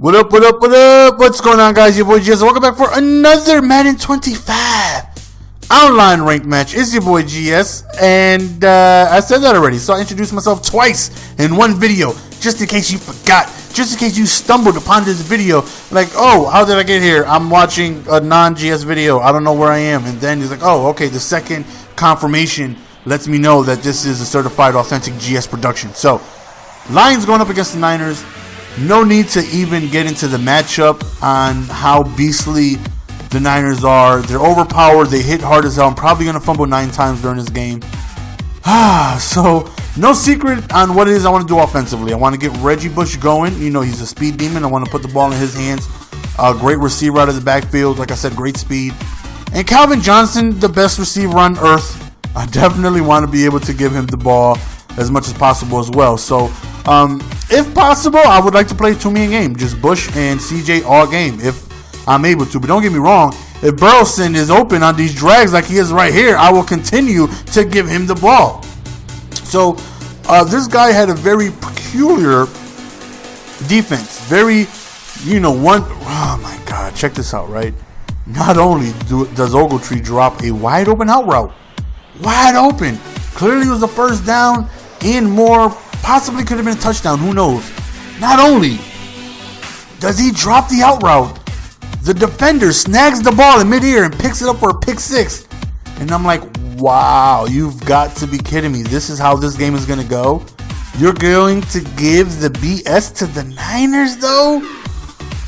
What up, what up, what up? What's going on, guys? Your boy GS. Welcome back for another Madden 25 online ranked match. It's your boy GS, and I said that already, so I introduced myself twice in one video, just in case you forgot, just in case you stumbled upon this video, like, oh, how did I get here? I'm watching a non-GS video, I don't know where I am, and then he's like, oh, okay, the second confirmation lets me know that this is a certified authentic GS production. So, Lions going up against the Niners. No need to even get into the matchup on how beastly the Niners are. They're overpowered. They hit hard as hell. I'm probably going to fumble 9 times during this game. So, no secret on what it is I want to do offensively. I want to get Reggie Bush going. You know, he's a speed demon. I want to put the ball in his hands. Great receiver out of the backfield. Like I said, great speed. And Calvin Johnson, the best receiver on earth. I definitely want to be able to give him the ball as much as possible as well. So, if possible, I would like to play a 2-man game. Just Bush and CJ all game if I'm able to. But don't get me wrong, if Burleson is open on these drags like he is right here, I will continue to give him the ball. So, this guy had a very peculiar defense. Very, oh my God, check this out, right? Not only does Ogletree drop a wide open out route, wide open, clearly it was a first down and more, possibly could have been a touchdown, who knows. Not only does he drop the out route, the defender snags the ball in midair and picks it up for a pick 6. And I'm like, wow, you've got to be kidding me. This is how this game is going to go? You're going to give the BS to the Niners, though?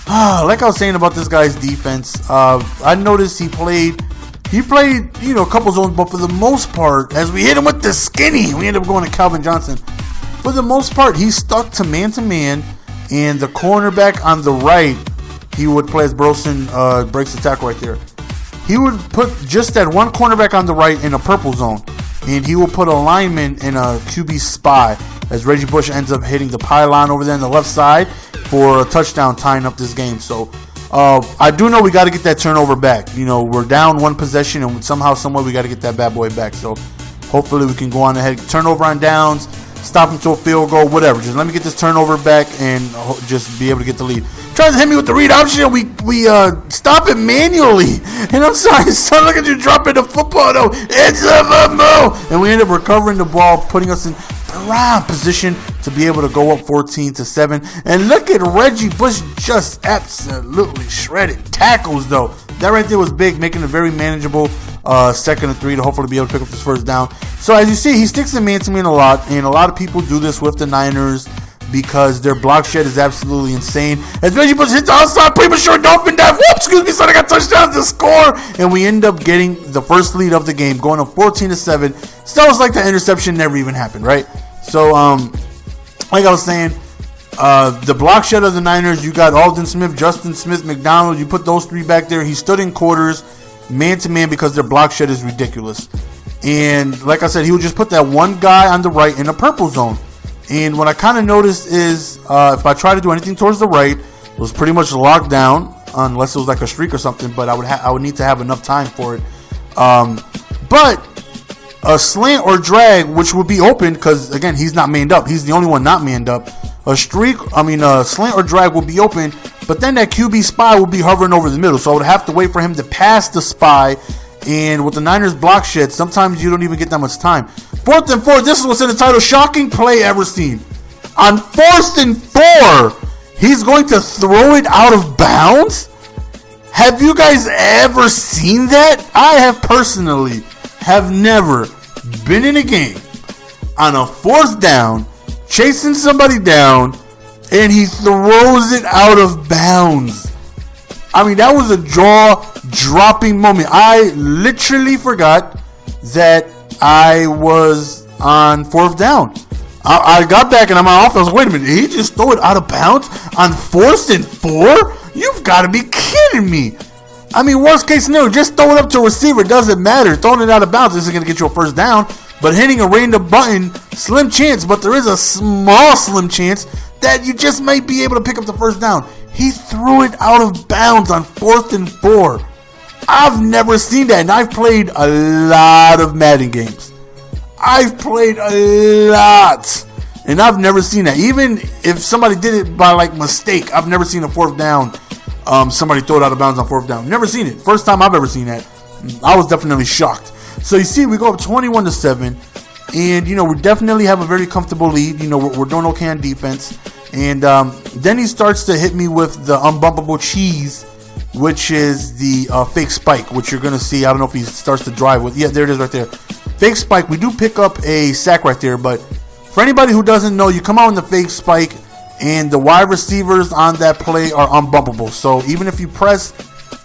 Like I was saying about this guy's defense, I noticed he played, a couple zones, but for the most part, as we hit him with the skinny, we ended up going to Calvin Johnson. For the most part, he stuck to man, and the cornerback on the right, he would play as Burleson breaks the tackle right there. He would put just that one cornerback on the right in a purple zone, and he will put a lineman in a QB spy as Reggie Bush ends up hitting the pylon over there on the left side for a touchdown, tying up this game. So I do know we got to get that turnover back. We're down one possession, and somehow, somewhere, we got to get that bad boy back. So hopefully we can go on ahead, turnover on downs, stop him to a field goal, whatever. Just let me get this turnover back and just be able to get the lead. Tries to hit me with the read option, and we stop it manually. And I'm sorry, son, look at you dropping the football, though. It's a football. And we end up recovering the ball, putting us in prime position to be able to go up 14-7. And look at Reggie Bush just absolutely shredded. Tackles, though. That right there was big, making it very manageable. 2nd and 3 to hopefully be able to pick up this first down. So as you see, he sticks in man-to-man a lot, and a lot of people do this with the Niners because their block shed is absolutely insane. As Reggie Bush hits the outside, premature dolphin dive. Whoops, excuse me, son, I got touchdowns to score. And we end up getting the first lead of the game, going up 14-7. Sounds like the interception never even happened, right? So, like I was saying, the block shed of the Niners, you got Aldon Smith, Justin Smith, McDonald. You put those 3 back there. He stood in quarters, man-to-man, because their block shed is ridiculous. And like I said, he would just put that one guy on the right in a purple zone. And what I kind of noticed is if I try to do anything towards the right, it was pretty much locked down, unless it was like a streak or something, but I would need to have enough time for it. But a slant or drag, which would be open, because again, he's not manned up. He's the only one not manned up. A slant or drag will be open, but then that QB spy will be hovering over the middle. So I would have to wait for him to pass the spy. And with the Niners block shed, sometimes you don't even get that much time. 4th and 4, this is what's in the title. Shocking play ever seen. On 4th and 4, he's going to throw it out of bounds? Have you guys ever seen that? I have personally never been in a game on a 4th down, chasing somebody down, and he throws it out of bounds. I mean, that was a jaw-dropping moment. I literally forgot that I was on 4th down. I got back and I'm off. I was like, wait a minute, he just threw it out of bounds on 4th and 4? You've got to be kidding me. I mean, worst case scenario, just throw it up to a receiver. It doesn't matter. Throwing it out of bounds isn't going to get you a first down. But hitting a random button, slim chance. But there is a small slim chance that you just might be able to pick up the first down. He threw it out of bounds on 4th and 4. I've never seen that, and I've played a lot of Madden games. I've played a lot, And I've never seen that. Even if somebody did it by like mistake, I've never seen a fourth down. Somebody throw it out of bounds on fourth down. Never seen it. First time I've ever seen that. I was definitely shocked. So you see, we go up 21-7. And, you know, we definitely have a very comfortable lead. You know, we're doing okay on defense. And then he starts to hit me with the unbumpable cheese, which is the fake spike, which you're going to see. I don't know if he starts to drive with. Yeah, there it is right there. Fake spike. We do pick up a sack right there. But for anybody who doesn't know, you come out in the fake spike, and the wide receivers on that play are unbumpable. So even if you press,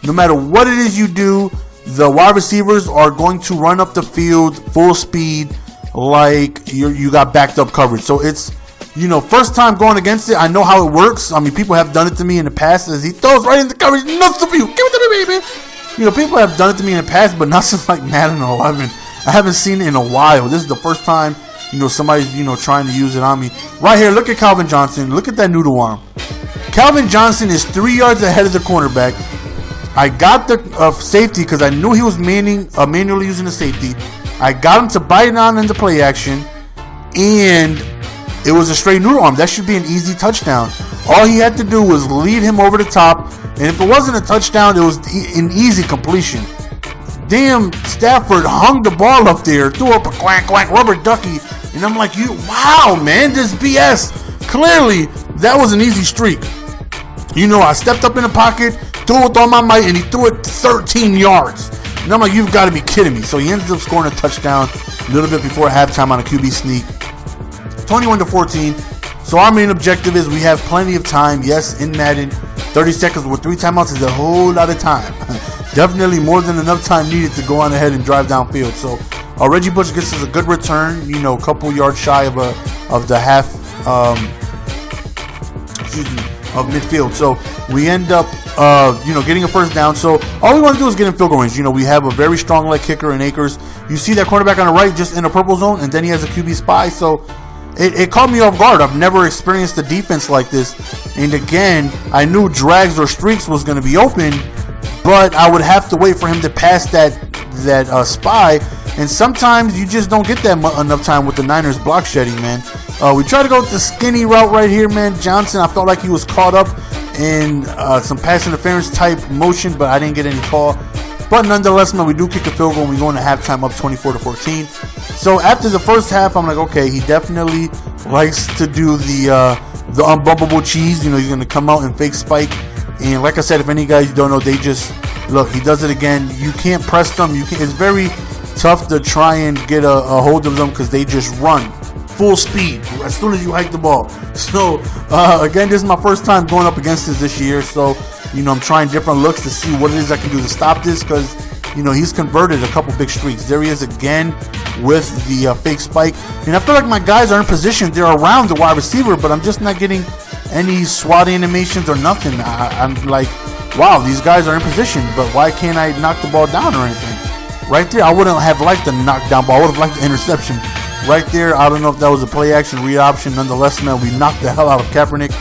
no matter what it is you do, the wide receivers are going to run up the field full speed like you got backed up coverage. So it's, you know, first time going against it. I know how it works. I mean, people have done it to me in the past as he throws right into coverage. Nuts of you. Give it to me, baby. You know, people have done it to me in the past, but not since like Madden 11. I haven't seen it in a while. This is the first time, you know, somebody's, you know, trying to use it on me. Right here, look at Calvin Johnson. Look at that noodle arm. Calvin Johnson is 3 yards ahead of the cornerback. I got the safety because I knew he was manually using the safety. I got him to bite on into play action, and it was a straight noodle arm. That should be an easy touchdown. All he had to do was lead him over the top, and if it wasn't a touchdown, it was an easy completion. Damn, Stafford hung the ball up there, threw up a quack quack rubber ducky, and I'm like, wow, man, this BS. Clearly, that was an easy streak. You know, I stepped up in the pocket, threw it with all my might, and he threw it 13 yards. And I'm like, you've got to be kidding me. So he ends up scoring a touchdown a little bit before halftime on a QB sneak. 21-14. So our main objective is we have plenty of time. Yes, in Madden, 30 seconds with 3 timeouts is a whole lot of time. Definitely more than enough time needed to go on ahead and drive downfield. So Reggie Bush gets us a good return, you know, a couple yards shy of the half, of midfield. So we end up, you know, getting a first down. So all we want to do is get in field goal range. You know, we have a very strong leg kicker in Akers. You see that cornerback on the right just in the purple zone, and then he has a QB spy. So it caught me off guard. I've never experienced a defense like this. And again, I knew drags or streaks was going to be open, but I would have to wait for him to pass that spy. And sometimes you just don't get that enough time with the Niners block shedding, man. We tried to go with the skinny route right here, man. Johnson, I felt like he was caught up in some pass interference type motion, but I didn't get any call. But nonetheless, man, we do kick a field goal and we go into halftime up 24-14. So after the first half, I'm like, okay, he definitely likes to do the unbumpable cheese. You know, he's going to come out and fake spike. And like I said, if any guys you don't know, they just, look, he does it again. You can't press them. It's very tough to try and get a hold of them because they just run full speed as soon as you hike the ball. So again, this is my first time going up against this year. So, you know, I'm trying different looks to see what it is I can do to stop this because, you know, he's converted a couple big streaks. There he is again with the fake spike. And I feel like my guys are in position. They're around the wide receiver, but I'm just not getting any SWAT animations or nothing. I'm like, wow, these guys are in position, but why can't I knock the ball down or anything? Right there, I wouldn't have liked the knockdown ball. I would have liked the interception. Right there, I don't know if that was a play action, read option. Nonetheless, man, we knocked the hell out of Kaepernick.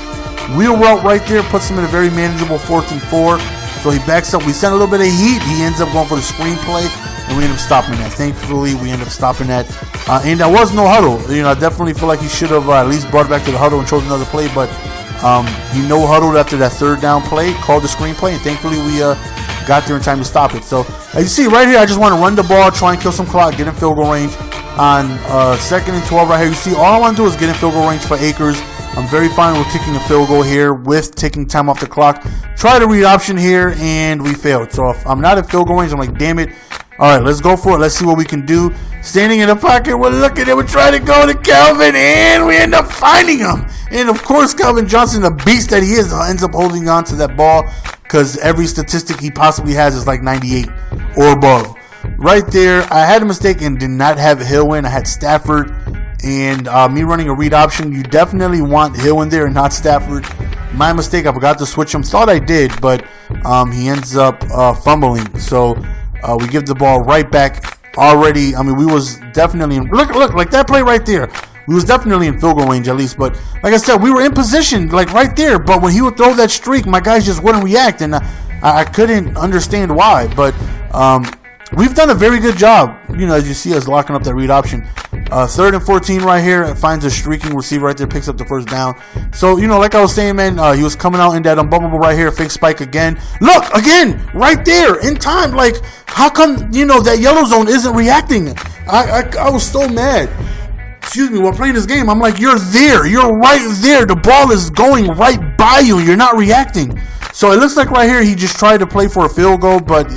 Wheel route right there puts him in a very manageable 4th and 4. So he backs up. We send a little bit of heat. He ends up going for the screenplay, and we end up stopping that. Thankfully, we end up stopping that. And there was no huddle. You know, I definitely feel like he should have at least brought it back to the huddle and chose another play, but he no huddled after that 3rd down play, called the screenplay, and thankfully we got there in time to stop it. So as you see right here, I just want to run the ball, try and kill some clock, get in field goal range. On 2nd and 12 right here, you see all I want to do is get in field goal range for Akers. I'm very fine with kicking a field goal here with taking time off the clock. Try to read option here, and we failed. So if I'm not at field goal range, I'm like, damn it. All right, let's go for it. Let's see what we can do. Standing in the pocket, we're looking at it. We're trying to go to Calvin, and we end up finding him. And, of course, Calvin Johnson, the beast that he is, ends up holding on to that ball because every statistic he possibly has is like 98 or above. Right there, I had a mistake and did not have Hill in. I had Stafford. And me running a read option, you definitely want Hill in there and not Stafford. My mistake, I forgot to switch him. Thought I did, but he ends up fumbling. So we give the ball right back already. I mean, we was definitely in, look, like that play right there. We was definitely in field goal range at least. But like I said, we were in position, like right there. But when he would throw that streak, my guys just wouldn't react. And I couldn't understand why. But we've done a very good job, you know, as you see us locking up that read option. 3rd and 14 right here. It finds a streaking receiver right there, picks up the first down. So, you know, like I was saying, man, he was coming out in that unbumpable right here, fake spike again. Look, again, right there in time. Like, how come, you know, that yellow zone isn't reacting? I was so mad. Excuse me, while playing this game, I'm like, you're there. You're right there. The ball is going right by you. You're not reacting. So it looks like right here he just tried to play for a field goal, but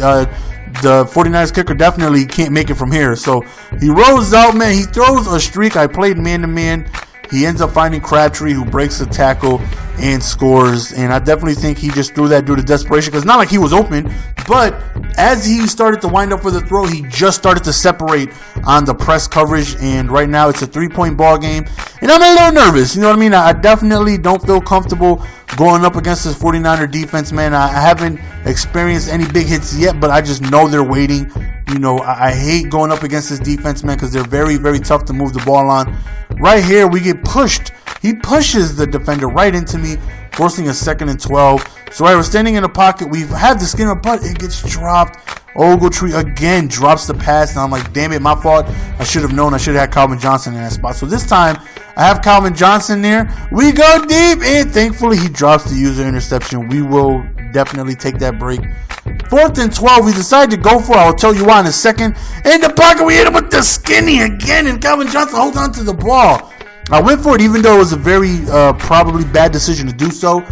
the 49ers kicker definitely can't make it from here. So he rolls out, man. He throws a streak. I played man-to-man. He ends up finding Crabtree, who breaks the tackle and scores. And I definitely think he just threw that due to desperation, because not like he was open, but as he started to wind up for the throw, he just started to separate on the press coverage. And right now it's a 3-point ball game, and I'm a little nervous. You know what I mean? I definitely don't feel comfortable going up against this 49er defense, man. I haven't experienced any big hits yet, but I just know they're waiting. You know, I hate going up against this defense, man, because they're very, very tough to move the ball on. Right here, we get pushed. He pushes the defender right into me, forcing a 2nd and 12. So right, we're standing in the pocket. We've had the skin of putt. It gets dropped. Ogletree again drops the pass, and I'm like, damn it, my fault. I should have known. I should have had Calvin Johnson in that spot. So this time, I have Calvin Johnson there. We go deep, and thankfully, he drops the user interception. We will definitely take that break. 4th and 12, we decided to go for it. I'll tell you why in a second. In the pocket, we hit him with the skinny again, and Calvin Johnson holds on to the ball. I went for it, even though it was a very probably bad decision to do so,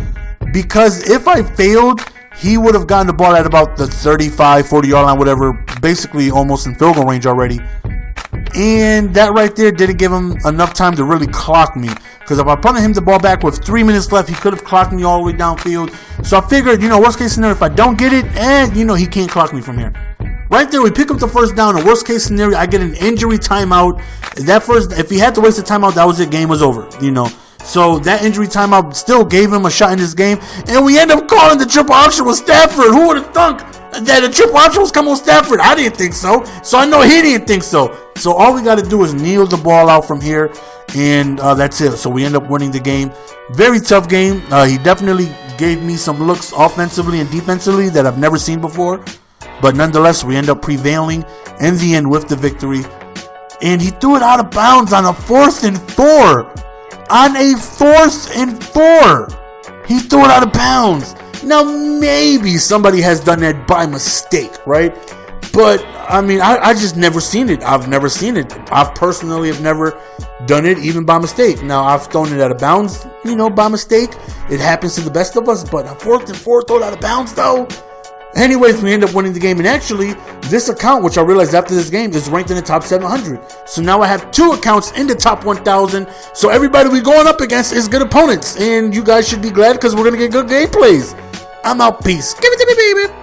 because if I failed, he would have gotten the ball at about the 35, 40-yard line, whatever, basically almost in field goal range already. And that right there didn't give him enough time to really clock me, because if I punted him the ball back with 3 minutes left, he could have clocked me all the way downfield. So I figured, you know, worst case scenario, if I don't get it, and, you know, he can't clock me from here. Right there, we pick up the first down. The worst case scenario, I get an injury timeout. If he had to waste a timeout, that was it. Game was over, you know. So that injury timeout still gave him a shot in this game. And we end up calling the triple option with Stafford. Who would have thunk that a triple option was coming with Stafford? I didn't think so. So I know he didn't think so. So all we got to do is kneel the ball out from here. And that's it. So we end up winning the game. Very tough game. He definitely gave me some looks offensively and defensively that I've never seen before. But nonetheless, we end up prevailing in the end with the victory. And he threw it out of bounds on a 4th and 4. On a 4th and 4. He threw it out of bounds. Now, maybe somebody has done that by mistake, right? But, I mean, I just never seen it. I've never seen it. I personally have never done it, even by mistake. Now, I've thrown it out of bounds, you know, by mistake. It happens to the best of us. But a 4th and 4 throw it out of bounds, though. Anyways, we end up winning the game. And actually, this account, which I realized after this game, is ranked in the top 700. So now I have 2 accounts in the top 1,000. So everybody we're going up against is good opponents. And you guys should be glad, because we're going to get good gameplays. I'm out. Peace. Give it to me, baby.